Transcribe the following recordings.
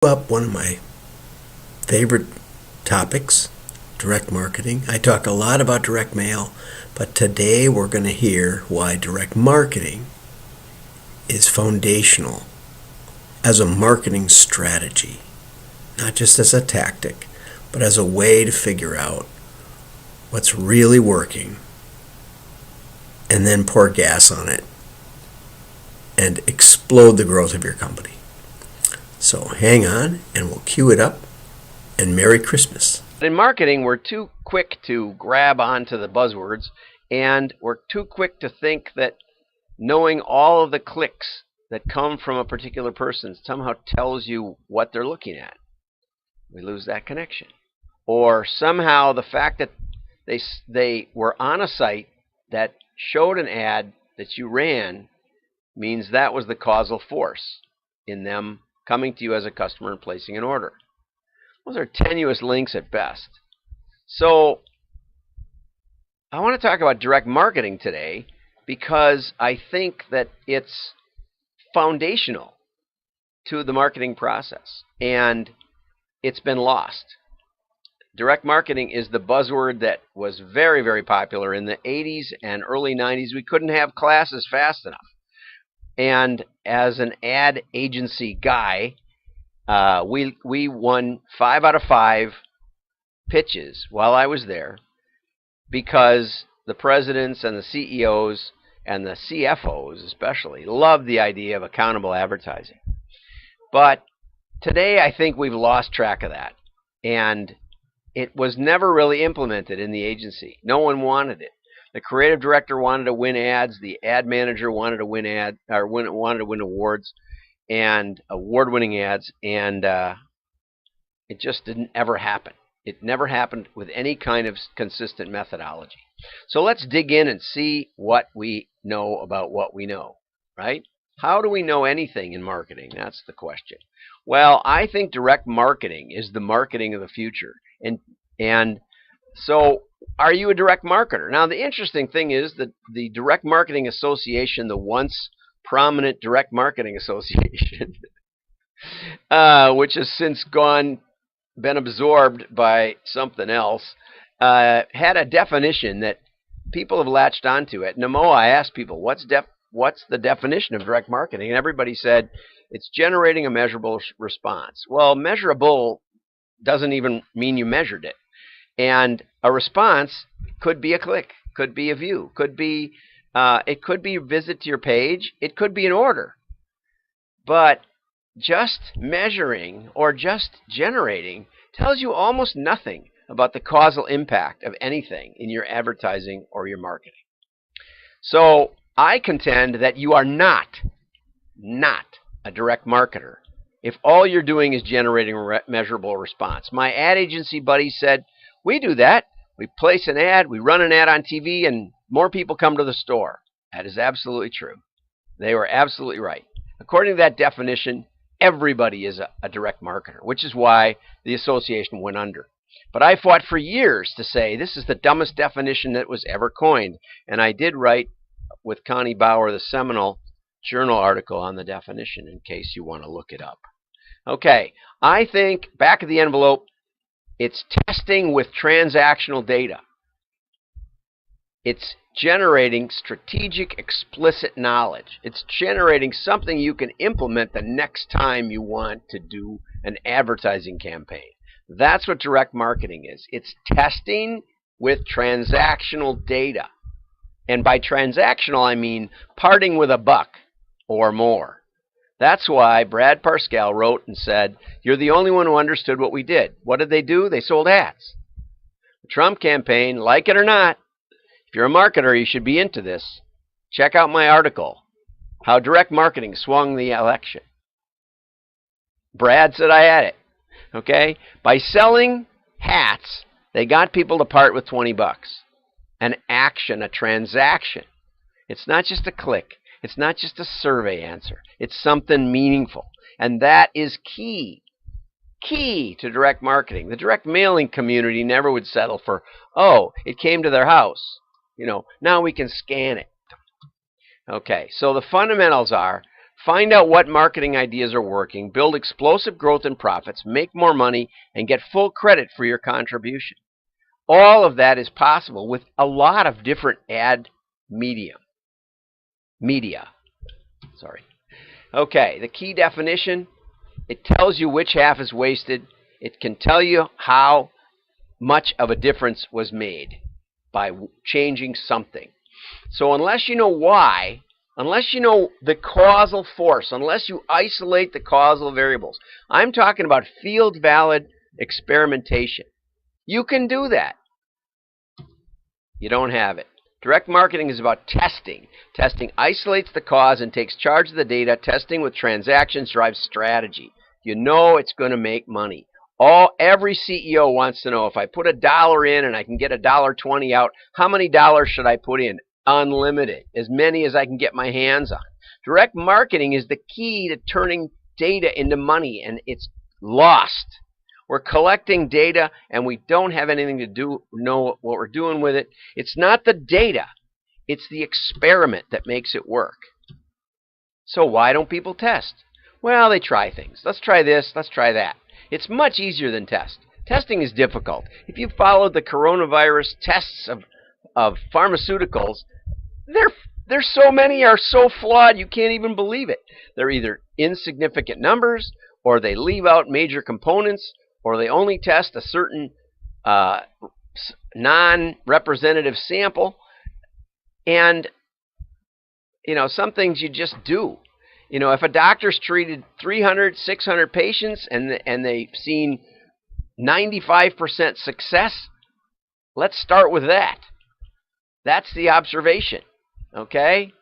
Up one of my favorite topics, direct marketing. I talk a lot about direct mail, but today we're going to hear why direct marketing is foundational as a marketing strategy, not just as a tactic, but as a way to figure out what's really working and then pour gas on it and explode the growth of your company. So hang on and we'll cue it up, and Merry Christmas. In marketing, we're too quick to grab onto the buzzwords, and we're too quick to think that knowing all of the clicks that come from a particular person somehow tells you what they're looking at. We lose that connection. Or somehow the fact that they were on a site that showed an ad that you ran means that was the causal force in them coming to you as a customer and placing an order. Those are tenuous links at best. So I want to talk about direct marketing today because I think that it's foundational to the marketing process, and it's been lost. Direct marketing is the buzzword that was very, very popular in the 80s and early 90s. We couldn't have classes fast enough. And as an ad agency guy, we won 5 out of 5 pitches while I was there because the presidents and the CEOs and the CFOs especially loved the idea of accountable advertising. But today I think we've lost track of that, and it was never really implemented in the agency. No one wanted it. The creative director wanted to win ads. The ad manager wanted to win wanted to win awards and award-winning ads, and it just didn't ever happen. It never happened with any kind of consistent methodology. So let's dig in and see what we know about what we know, right? How do we know anything in marketing? That's the question. Well, I think direct marketing is the marketing of the future, and so are you a direct marketer? Now, the interesting thing is that the Direct Marketing Association, the once prominent Direct Marketing Association, which has since been absorbed by something else, had a definition that people have latched onto. At NAMOA, I asked people, what's the definition of direct marketing? And everybody said, it's generating a measurable response. Well, measurable doesn't even mean you measured it. And a response could be a click, could be a view, could be it could be a visit to your page, it could be an order. But just measuring or just generating tells you almost nothing about the causal impact of anything in your advertising or your marketing. So I contend that you are not a direct marketer if all you're doing is generating a measurable response. My ad agency buddy said, we do that. We place an ad, we run an ad on TV, and more people come to the store. That is absolutely true. They were absolutely right. According to that definition, everybody is a direct marketer, which is why the association went under. But I fought for years to say this is the dumbest definition that was ever coined. And I did write with Connie Bauer the seminal journal article on the definition in case you want to look it up. Okay, I think back of the envelope, it's testing with transactional data. It's generating strategic, explicit knowledge. It's generating something you can implement the next time you want to do an advertising campaign. That's what direct marketing is. It's testing with transactional data. And by transactional, I mean parting with a buck or more. That's why Brad Parscale wrote and said, you're the only one who understood what we did. What did they do? They sold ads. The Trump campaign, like it or not, if you're a marketer, you should be into this. Check out my article, How Direct Marketing Swung the Election. Brad said I had it. Okay? By selling hats, they got people to part with $20. An action, a transaction. It's not just a click. It's not just a survey answer. It's something meaningful. And that is key to direct marketing. The direct mailing community never would settle for, oh, it came to their house. Now we can scan it. Okay, so the fundamentals are, find out what marketing ideas are working, build explosive growth and profits, make more money, and get full credit for your contribution. All of that is possible with a lot of different ad media. Okay, the key definition, it tells you which half is wasted. It can tell you how much of a difference was made by changing something. So unless you know why, unless you know the causal force, unless you isolate the causal variables, I'm talking about field valid experimentation. You can do that. You don't have it. Direct marketing is about testing. Testing isolates the cause and takes charge of the data. Testing with transactions drives strategy. You know it's going to make money. Every CEO wants to know, if I put $1 in and I can get $1.20 out, how many dollars should I put in? Unlimited. As many as I can get my hands on. Direct marketing is the key to turning data into money, and it's lost. We're collecting data and we don't have anything to know what we're doing with it. It's not the data. It's the experiment that makes it work. So why don't people test? Well, they try things. Let's try this. Let's try that. It's much easier than test. Testing is difficult. If you followed the coronavirus tests of pharmaceuticals, there's so many are so flawed you can't even believe it. They're either insignificant numbers, or they leave out major components, or they only test a certain non-representative sample. And, some things you just do. If a doctor's treated 300, 600 patients and they've seen 95% success, let's start with that. That's the observation, okay?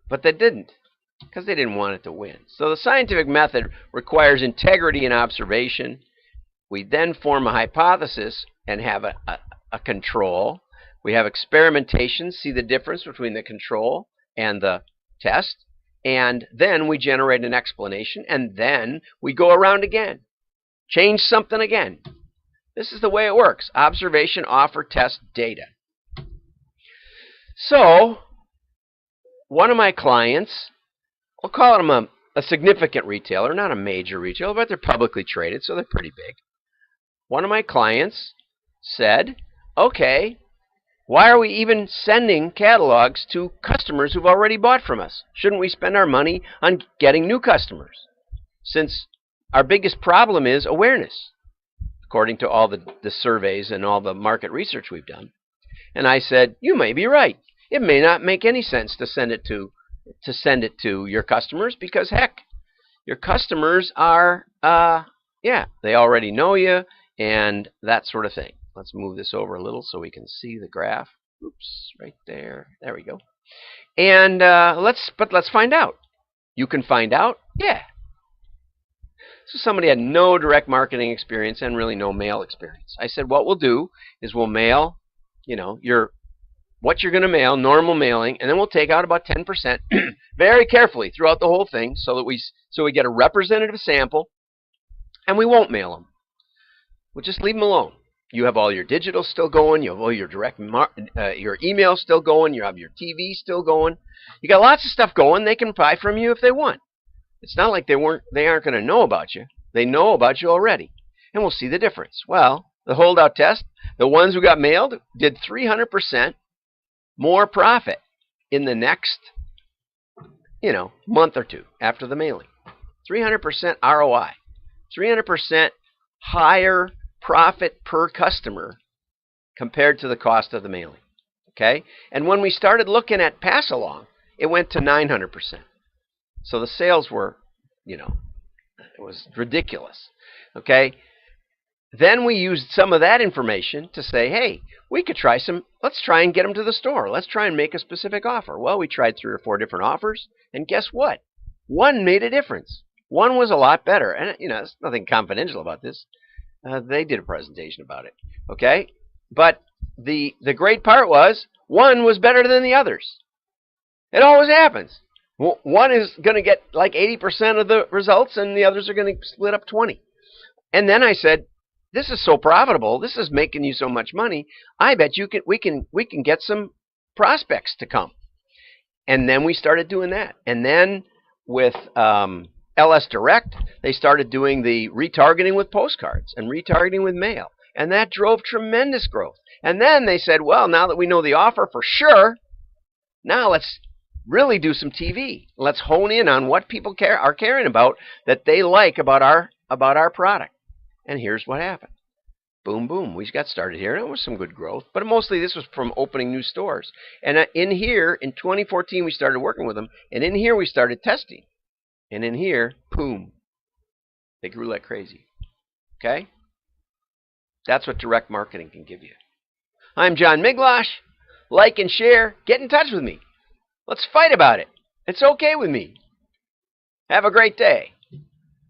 But they didn't, because they didn't want it to win. So the scientific method requires integrity in observation. We then form a hypothesis and have a control. We have experimentation, see the difference between the control and the test. And then we generate an explanation, and then we go around again. Change something again. This is the way it works. Observation, offer, test, data. So, one of my clients, we'll call them a significant retailer, not a major retailer, but they're publicly traded, so they're pretty big. One of my clients said, okay, why are we even sending catalogs to customers who've already bought from us? Shouldn't we spend our money on getting new customers? Since our biggest problem is awareness, according to all the surveys and all the market research we've done. And I said, you may be right. It may not make any sense to send it to your customers, because heck, your customers are they already know you and that sort of thing. Let's move this over a little so we can see the graph. Oops, right there. There we go. And let's find out. You can find out? Yeah. So somebody had no direct marketing experience and really no mail experience. I said, what we'll do is we'll mail, what you're going to mail, normal mailing, and then we'll take out about 10% very carefully throughout the whole thing so we get a representative sample, and we won't mail them. We'll just leave them alone. You have all your digital still going. You have all your your email still going. You have your TV still going. You got lots of stuff going. They can buy from you if they want. It's not like they aren't going to know about you. They know about you already, and we'll see the difference. Well, the holdout test, the ones who got mailed did 300% more profit in the next, month or two after the mailing. 300% ROI, 300% higher profit per customer compared to the cost of the mailing. Okay? And when we started looking at pass along, it went to 900%. So the sales were, it was ridiculous. Okay? Then we used some of that information to say, hey, let's try and get them to the store. Let's try and make a specific offer. Well, we tried 3 or 4 different offers, and guess what? One made a difference. One was a lot better. And, there's nothing confidential about this. They did a presentation about it. Okay? But the great part was, one was better than the others. It always happens. One is going to get like 80% of the results, and the others are going to split up 20. And then I said, this is so profitable. This is making you so much money. I bet we can get some prospects to come. And then we started doing that. And then with LS Direct, they started doing the retargeting with postcards and retargeting with mail. And that drove tremendous growth. And then they said, well, now that we know the offer for sure, now let's really do some TV. Let's hone in on what people are caring about, that they like about our product. And here's what happened. Boom, boom. We got started here, and it was some good growth. But mostly this was from opening new stores. And in here, in 2014, we started working with them. And in here, we started testing. And in here, boom, they grew like crazy. Okay? That's what direct marketing can give you. I'm John Miglautsch. Like and share. Get in touch with me. Let's fight about it. It's okay with me. Have a great day.